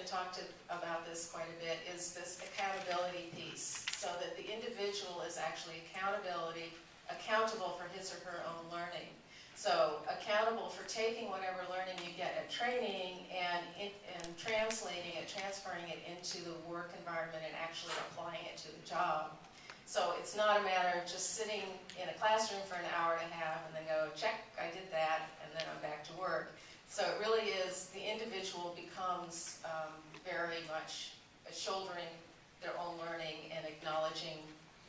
talked about this quite a bit, is this accountability piece, so that the individual is actually accountable for his or her own learning. So accountable for taking whatever learning you get at training and translating it, transferring it into the work environment and actually applying it to the job. So it's not a matter of just sitting in a classroom for an hour and a half and then go, check, I did that, and then I'm back to work. So it really is, the individual becomes very much shouldering their own learning and acknowledging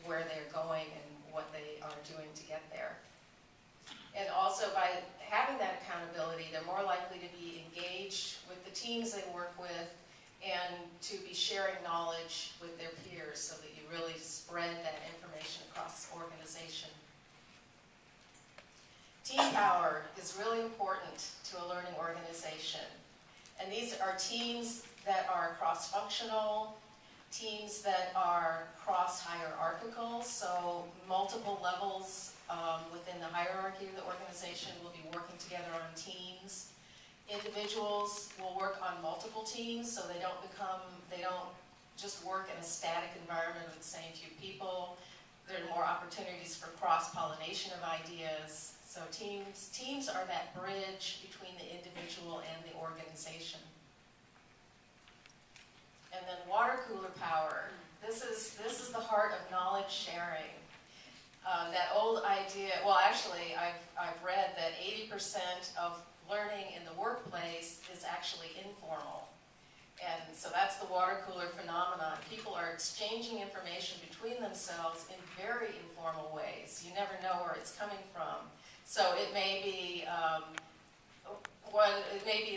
where they're going and what they are doing to get there. And also by having that accountability, they're more likely to be engaged with the teams they work with and to be sharing knowledge with their peers so that you really spread that information across the organization. Team power is really important to a learning organization. And these are teams that are cross-functional, teams that are cross-hierarchical, so multiple levels within the hierarchy of the organization will be working together on teams. Individuals will work on multiple teams, so they don't just work in a static environment with the same few people. There are more opportunities for cross-pollination of ideas. So teams are that bridge between the individual and the organization. And then water cooler power. This is the heart of knowledge sharing. That old idea, well actually I've read that 80% of learning in the workplace is actually informal. And so that's the water cooler phenomenon. People are exchanging information between themselves in very informal ways. You never know where it's coming from. So it may be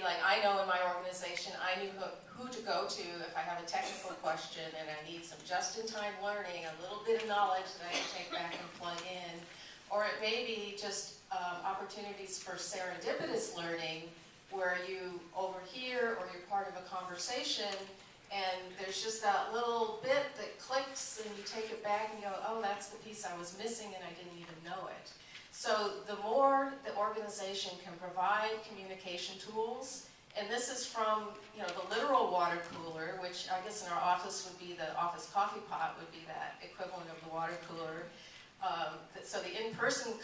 like, I know in my organization, I knew who to go to if I have a technical question and I need some just-in-time learning, a little bit of knowledge that I can take back and plug in. Or it may be just opportunities for serendipitous learning where you overhear or you're part of a conversation and there's just that little bit that clicks and you take it back and you go, oh, that's the piece I was missing and I didn't even know it. So the more the organization can provide communication tools, and this is from the literal water cooler, which I guess in our office would be the office coffee pot would be that equivalent of the water cooler. So the in-person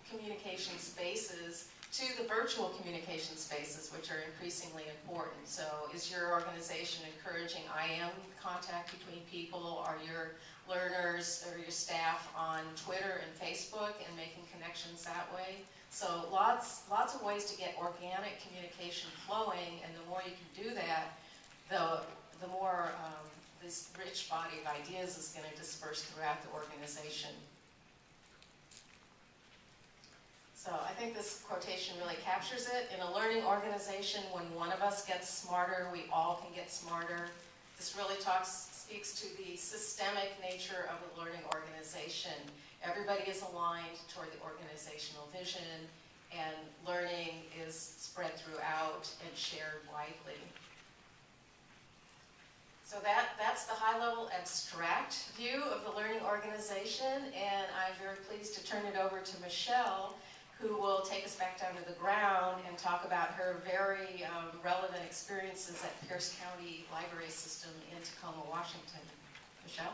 communication spaces to the virtual communication spaces, which are increasingly important. So is your organization encouraging IM contact between people? Are your learners or your staff on Twitter and Facebook and making connections that way? So lots of ways to get organic communication flowing, and the more you can do that, the more this rich body of ideas is going to disperse throughout the organization. So I think this quotation really captures it. In a learning organization, when one of us gets smarter, we all can get smarter. This really speaks to the systemic nature of the learning organization. Everybody is aligned toward the organizational vision, and learning is spread throughout and shared widely. So that's the high-level abstract view of the learning organization, and I'm very pleased to turn it over to Michelle, who will take us back down to the ground and talk about her very relevant experiences at Pierce County Library System in Tacoma, Washington. Michelle?